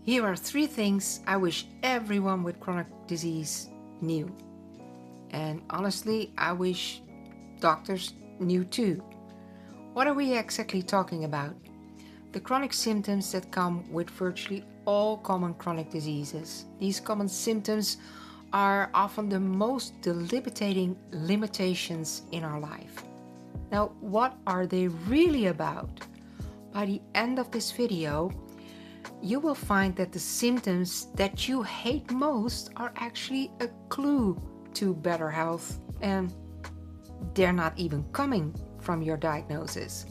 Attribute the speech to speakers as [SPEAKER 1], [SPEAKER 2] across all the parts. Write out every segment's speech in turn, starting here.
[SPEAKER 1] Here are 3 things I wish everyone with chronic disease knew. And honestly, I wish doctors knew too. What are we exactly talking about? The chronic symptoms that come with virtually all common chronic diseases. These common symptoms are often the most debilitating limitations in our life. Now, what are they really about? By the end of this video, you will find that the symptoms that you hate most are actually a clue to better health, and they're not even coming from your diagnosis.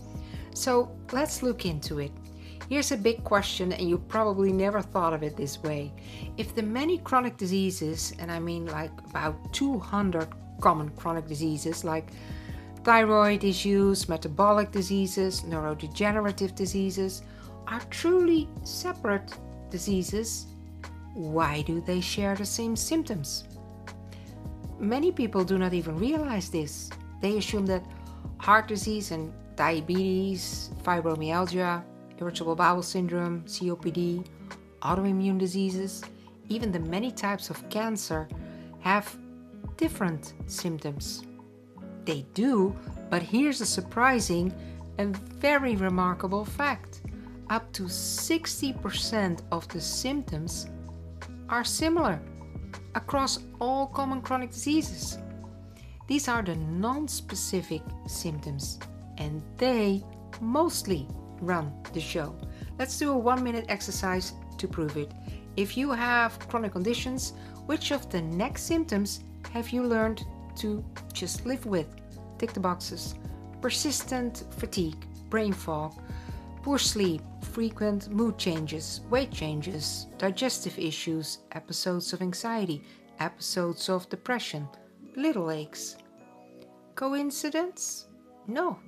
[SPEAKER 1] So let's look into it. Here's a big question, and you probably never thought of it this way. If the many chronic diseases, and I mean like about 200 common chronic diseases like thyroid issues, metabolic diseases, neurodegenerative diseases, are truly separate diseases, why do they share the same symptoms? Many people do not even realize this. They assume that heart disease and diabetes, fibromyalgia, irritable bowel syndrome, COPD, autoimmune diseases, even the many types of cancer have different symptoms. They do, but here's a surprising and very remarkable fact. Up to 60% of the symptoms are similar across all common chronic diseases. These are the non-specific symptoms, and they mostly run the show. Let's do a 1-minute exercise to prove it. If you have chronic conditions, which of the next symptoms have you learned to just live with? Tick the boxes. Persistent fatigue, brain fog, poor sleep, frequent mood changes, weight changes, digestive issues, episodes of anxiety, episodes of depression, little aches. Coincidence? No.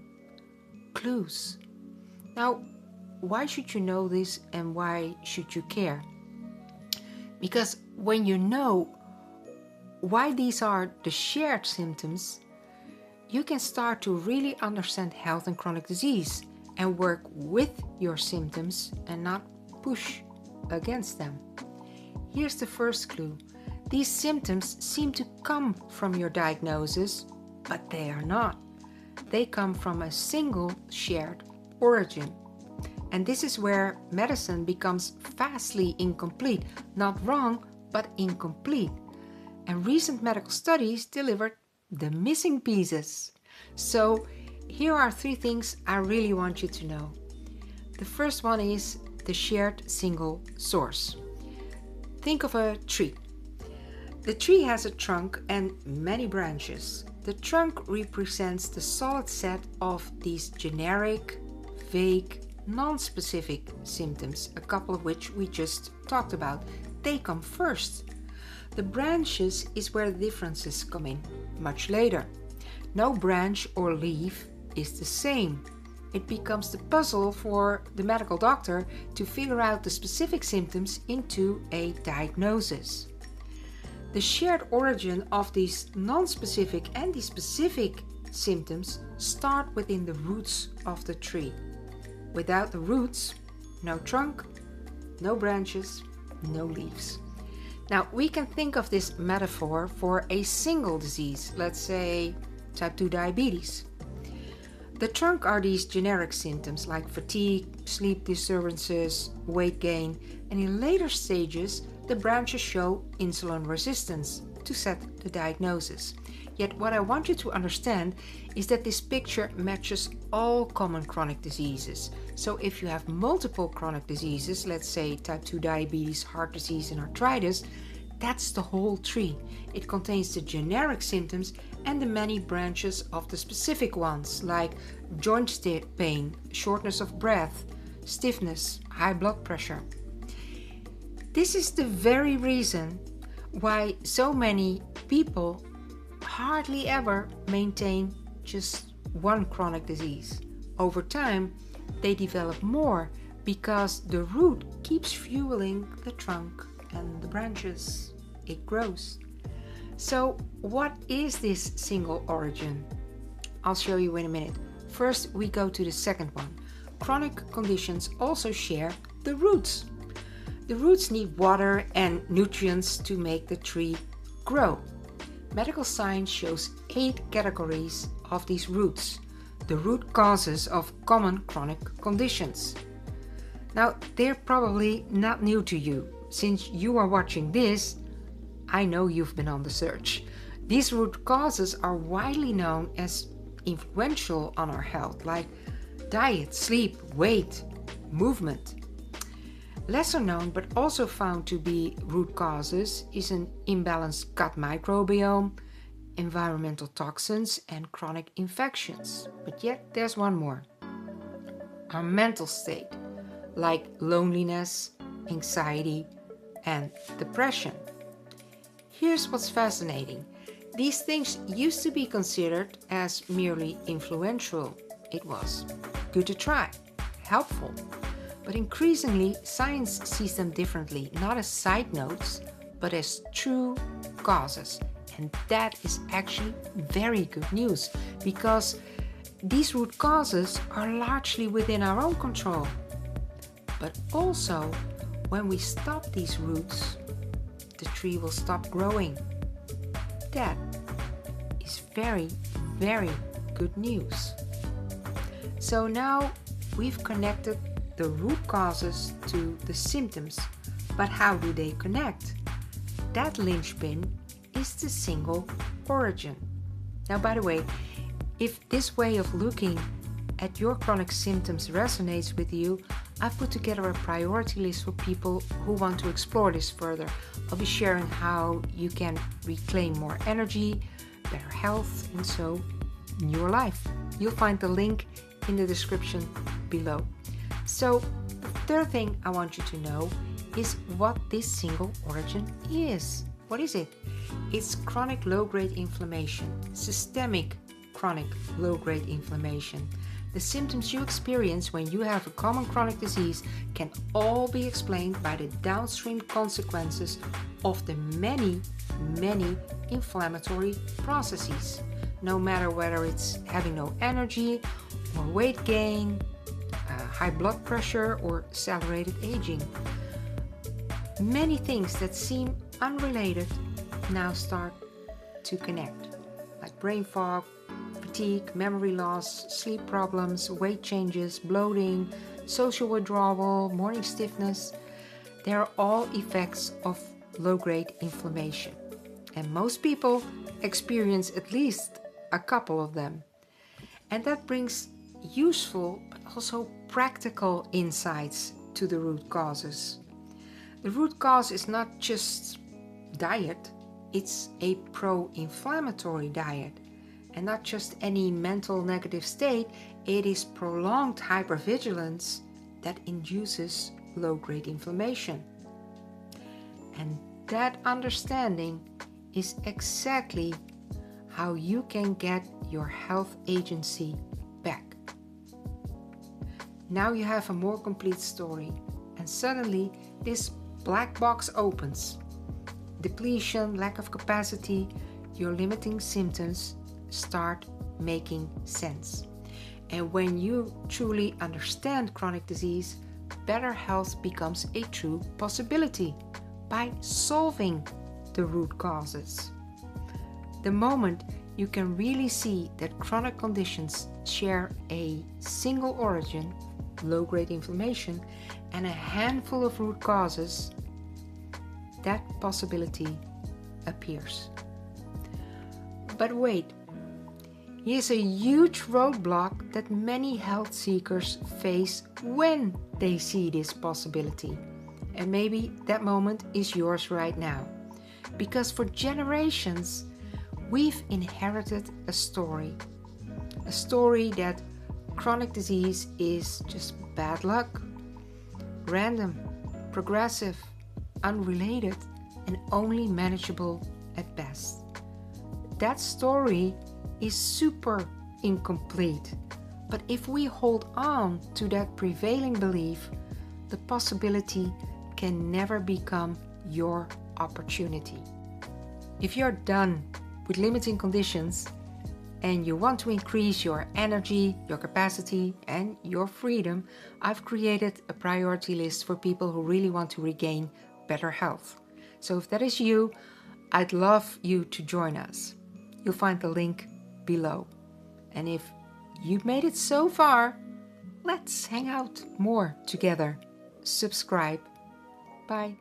[SPEAKER 1] Clues. Now, why should you know this and why should you care? Because when you know why these are the shared symptoms, you can start to really understand health and chronic disease and work with your symptoms and not push against them. Here's the first clue. These symptoms seem to come from your diagnosis, but they are not. They come from a single shared origin. And this is where medicine becomes vastly incomplete. Not wrong, but incomplete. And recent medical studies delivered the missing pieces. So here are 3 things I really want you to know. The first one is the shared single source. Think of a tree. The tree has a trunk and many branches. The trunk represents the solid set of these generic, vague, non-specific symptoms, a couple of which we just talked about. They come first. The branches is where the differences come in, much later. No branch or leaf is the same. It becomes the puzzle for the medical doctor to figure out the specific symptoms into a diagnosis. The shared origin of these non-specific and the specific symptoms start within the roots of the tree. Without the roots, no trunk, no branches, no leaves. Now, we can think of this metaphor for a single disease, let's say type 2 diabetes. The trunk are these generic symptoms like fatigue, sleep disturbances, weight gain, and in later stages, the branches show insulin resistance to set the diagnosis. Yet what I want you to understand is that this picture matches all common chronic diseases. So if you have multiple chronic diseases, let's say type 2 diabetes, heart disease, and arthritis, that's the whole tree. It contains the generic symptoms and the many branches of the specific ones, like joint pain, shortness of breath, stiffness, high blood pressure. This is the very reason why so many people hardly ever maintain just one chronic disease. Over time, they develop more because the root keeps fueling the trunk and the branches. It grows. So what is this single origin? I'll show you in a minute. First, we go to the second one. Chronic conditions also share the roots. The roots need water and nutrients to make the tree grow. Medical science shows 8 categories of these roots, the root causes of common chronic conditions. Now, they're probably not new to you. Since you are watching this, I know you've been on the search. These root causes are widely known as influential on our health, like diet, sleep, weight, movement. Lesser known but also found to be root causes is an imbalanced gut microbiome, environmental toxins, and chronic infections. But yet there's one more. Our mental state, like loneliness, anxiety, and depression. Here's what's fascinating. These things used to be considered as merely influential. It was good to try, helpful. But increasingly, science sees them differently, not as side notes, but as true causes. And that is actually very good news, because these root causes are largely within our own control. But also, when we stop these roots, the tree will stop growing. That is very, very good news. So now we've connected the root causes to the symptoms. But how do they connect? That linchpin is the single origin. Now, by the way, if this way of looking at your chronic symptoms resonates with you, I've put together a priority list for people who want to explore this further. I'll be sharing how you can reclaim more energy, better health, and so in your life. You'll find the link in the description below. So, the third thing I want you to know is what this single origin is. What is it? It's chronic low-grade inflammation, systemic chronic low-grade inflammation. The symptoms you experience when you have a common chronic disease can all be explained by the downstream consequences of the many, many inflammatory processes. No matter whether it's having no energy or weight gain, high blood pressure or accelerated aging. Many things that seem unrelated now start to connect, like brain fog, fatigue, memory loss, sleep problems, weight changes, bloating, social withdrawal, morning stiffness. They are all effects of low-grade inflammation. And most people experience at least a couple of them. And that brings useful but also practical insights to the root causes. The root cause is not just diet, it's a pro-inflammatory diet. And not just any mental negative state, it is prolonged hypervigilance that induces low-grade inflammation. And that understanding is exactly how you can get your health agency back. Now you have a more complete story, and suddenly this black box opens. Depletion, lack of capacity, your limiting symptoms start making sense. And when you truly understand chronic disease, better health becomes a true possibility by solving the root causes. The moment you can really see that chronic conditions share a single origin, low-grade inflammation, and a handful of root causes, that possibility appears. But wait, here's a huge roadblock that many health seekers face when they see this possibility. And maybe that moment is yours right now. Because for generations, we've inherited a story that chronic disease is just bad luck, random, progressive, unrelated, and only manageable at best. That story is super incomplete, but if we hold on to that prevailing belief, the possibility can never become your opportunity. If you're done with limiting conditions, and you want to increase your energy, your capacity, and your freedom, I've created a priority list for people who really want to regain better health. So if that is you, I'd love you to join us. You'll find the link below. And if you've made it so far, let's hang out more together. Subscribe. Bye.